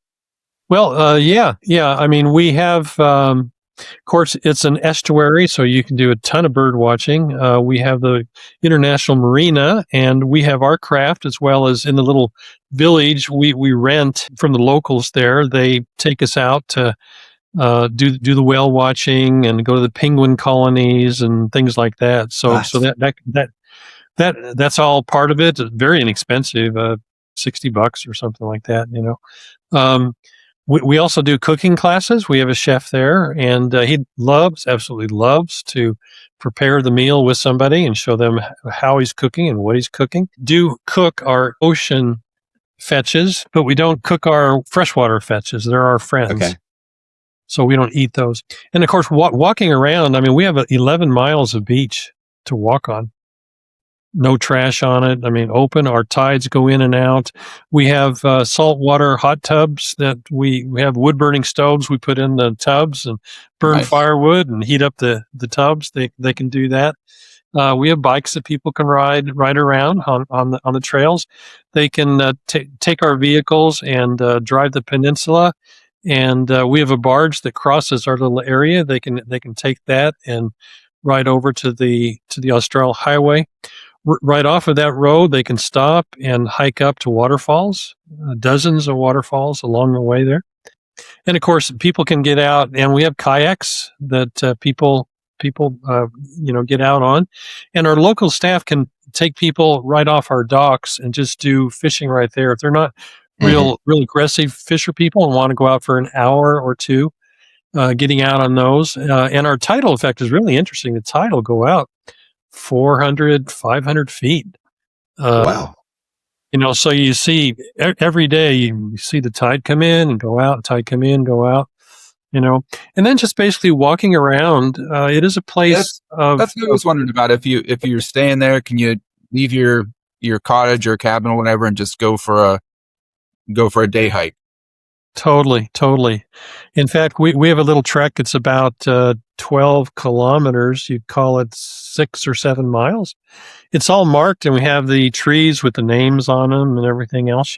Well, yeah. I mean, we have, of course, it's an estuary, so you can do a ton of bird watching. We have the International Marina, and we have our craft, as well as in the little village we rent from the locals there. They take us out to do the whale watching and go to the penguin colonies and things like that. So Nice. so that's all part of it. It's very inexpensive, $60 or something like that. We also do cooking classes. We have a chef there, and he absolutely loves to prepare the meal with somebody and show them how he's cooking and what he's cooking. Do cook our ocean fetches, but we don't cook our freshwater fetches. They're our friends. Okay. So we don't eat those. And of course, walking around, I mean, we have 11 miles of beach to walk on. No trash on it. I mean, open. Our tides go in and out. We have saltwater hot tubs that we have wood burning stoves. We put in the tubs and burn Nice. firewood and heat up the tubs. They can do that. We have bikes that people can ride around on the trails. They can take our vehicles and drive the peninsula. And we have a barge that crosses our little area. They can take that and ride over to the Austral Highway. Right off of that road, they can stop and hike up to waterfalls, dozens of waterfalls along the way there. And of course, people can get out, and we have kayaks that people get out on, and our local staff can take people right off our docks and just do fishing right there. If they're not real aggressive fisher people and want to go out for an hour or two, getting out on those. And our tidal effect is really interesting. The tide will go out 400, 500 feet. Wow. So you see every day you see the tide come in and go out, tide come in, go out, and then just basically walking around. It is a place That's what I was wondering about. If you're staying there, can you leave your cottage or cabin or whatever and just go for a day hike? Totally. In fact, we have a little trek. It's about 12 kilometers. You'd call it 6 or 7 miles. It's all marked, and we have the trees with the names on them and everything else,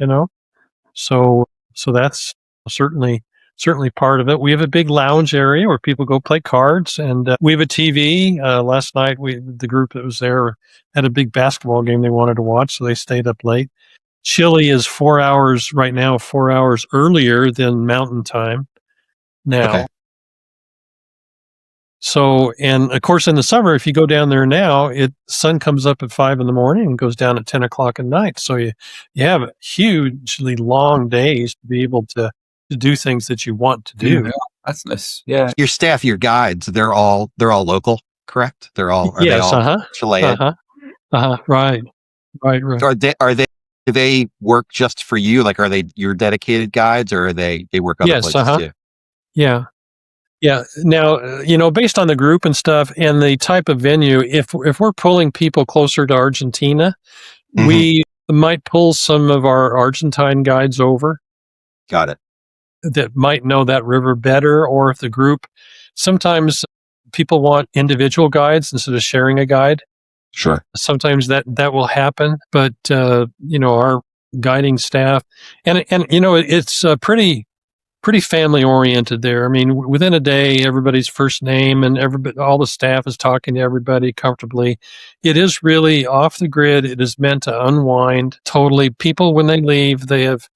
So that's certainly part of it. We have a big lounge area where people go play cards, and we have a TV. Last night, the group that was there had a big basketball game they wanted to watch, so they stayed up late. Chile is 4 hours right now, 4 hours earlier than Mountain Time now. Okay. So, and of course, in the summer, if you go down there now, sun comes up at 5 a.m. and goes down at 10 o'clock at night. So you have hugely long days to be able to do things that you want to do. Yeah, that's nice. Yeah. Your staff, your guides, they're all local, correct? Are they all Chilean? Right. Do they work just for you? Like, are they your dedicated guides, or they work other places too? Yeah. Now, based on the group and stuff and the type of venue, if we're pulling people closer to Argentina, we might pull some of our Argentine guides over. Got it. That might know that river better, or if the group, sometimes people want individual guides instead of sharing a guide. Sure. Sometimes that will happen, but our guiding staff and it's pretty family oriented there. I mean, within a day, everybody's first name and all the staff is talking to everybody comfortably. It is really off the grid. It is meant to unwind totally. People, when they leave, they have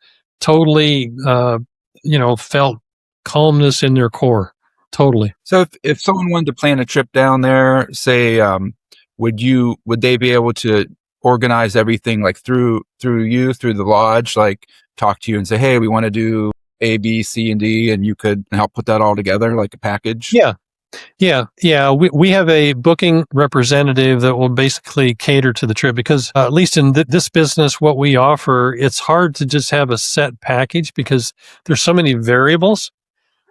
totally, felt calmness in their core. Totally. So if someone wanted to plan a trip down there, say, would they be able to organize everything like through the lodge, like talk to you and say, hey, we want to do A, B, C, and D, and you could help put that all together like a package? Yeah. We have a booking representative that will basically cater to the trip because at least in this business, what we offer, it's hard to just have a set package because there's so many variables.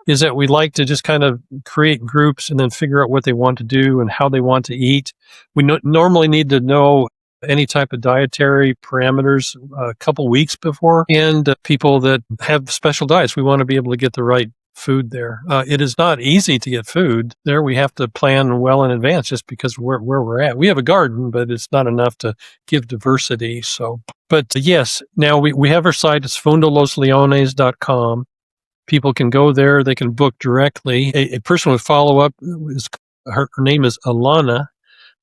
Is that we like to just kind of create groups and then figure out what they want to do and how they want to eat. We normally need to know any type of dietary parameters a couple weeks before, and people that have special diets, we want to be able to get the right food there. It is not easy to get food there. We have to plan well in advance just because where we're at. We have a garden, but it's not enough to give diversity. So, but yes, now we have our site. It's fundolosleones.com. People can go there. They can book directly. A person would follow up. Her name is Alana.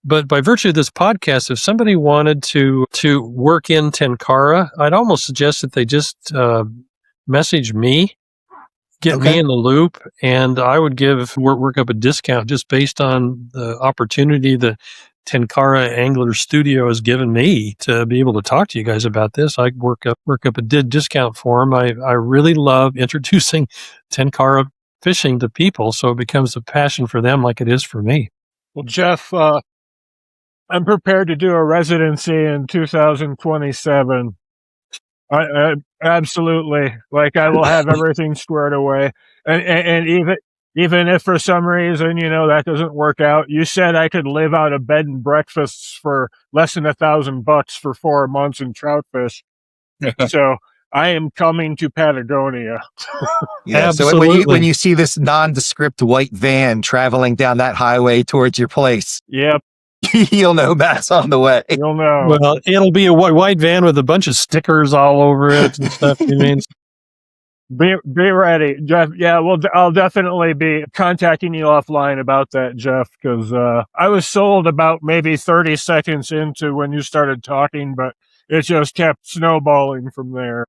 But by virtue of this podcast, if somebody wanted to work in Tenkara, I'd almost suggest that they just message me, get me in the loop, and I would work up a discount just based on the opportunity the Tenkara Angler Studio has given me to be able to talk to you guys about this. I work up a discount for them. I really love introducing Tenkara fishing to people, so it becomes a passion for them like it is for me. Well, Jeff, I'm prepared to do a residency in 2027. I absolutely. Like, I will have everything squared away, and even if for some reason that doesn't work out, you said I could live out of bed and breakfasts for less than $1,000 for 4 months and trout fish. So I am coming to Patagonia. Yeah. So when you see this nondescript white van traveling down that highway towards your place, Yep, you'll know Matt's on the way. you'll know. Well, it'll be a white van with a bunch of stickers all over it and stuff. You mean? Be ready, Jeff. Yeah, well, I'll definitely be contacting you offline about that, Jeff, because I was sold about maybe 30 seconds into when you started talking, but it just kept snowballing from there.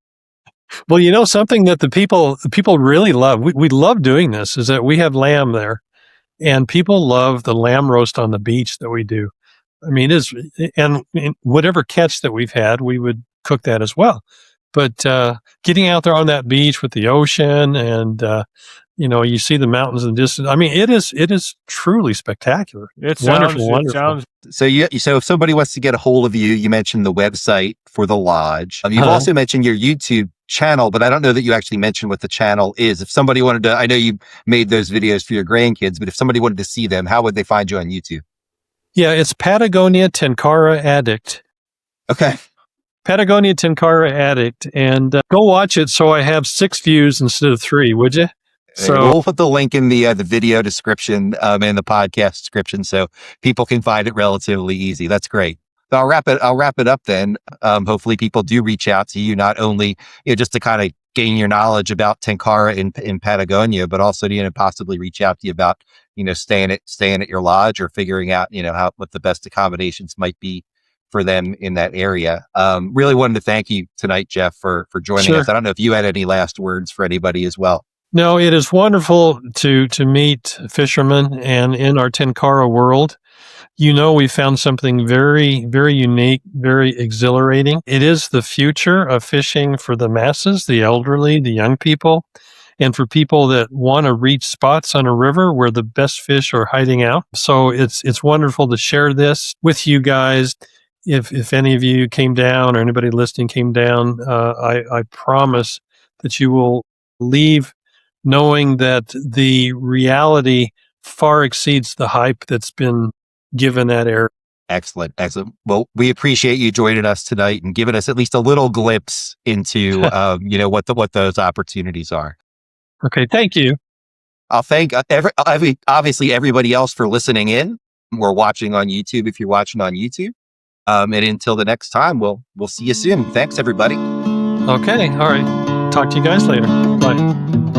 Well, something that the people really love. We love doing this. Is that we have lamb there, and people love the lamb roast on the beach that we do. I mean, and whatever catch that we've had, we would cook that as well. But getting out there on that beach with the ocean, and you see the mountains in the distance. I mean, it is truly spectacular. It's wonderful. So if somebody wants to get a hold of you, you mentioned the website for the lodge. You've also mentioned your YouTube channel, but I don't know that you actually mentioned what the channel is. If somebody wanted to, I know you made those videos for your grandkids, but if somebody wanted to see them, how would they find you on YouTube? Yeah, it's Patagonia Tenkara Addict. Okay. Patagonia Tenkara Addict, and go watch it. So I have 6 views instead of 3, would you? So we'll put the link in the video description and the podcast description, so people can find it relatively easy. That's great. So I'll wrap it up then. Hopefully, people do reach out to you, not only just to kind of gain your knowledge about Tenkara in Patagonia, but also to possibly reach out to you about staying at your lodge or figuring out what the best accommodations might be for them in that area. Really wanted to thank you tonight, Jeff, for joining us. I don't know if you had any last words for anybody as well. No, it is wonderful to meet fishermen, and in our Tenkara world, we found something very, very unique, very exhilarating. It is the future of fishing for the masses, the elderly, the young people, and for people that want to reach spots on a river where the best fish are hiding out. So it's wonderful to share this with you guys. If any of you came down or anybody listening came down, I promise that you will leave knowing that the reality far exceeds the hype that's been given that area. Excellent. Well, we appreciate you joining us tonight and giving us at least a little glimpse into, what those opportunities are. Okay. Thank you. I'll thank obviously everybody else for listening in or watching on YouTube if you're watching on YouTube. And until the next time, we'll see you soon. Thanks, everybody. Okay. All right. Talk to you guys later. Bye.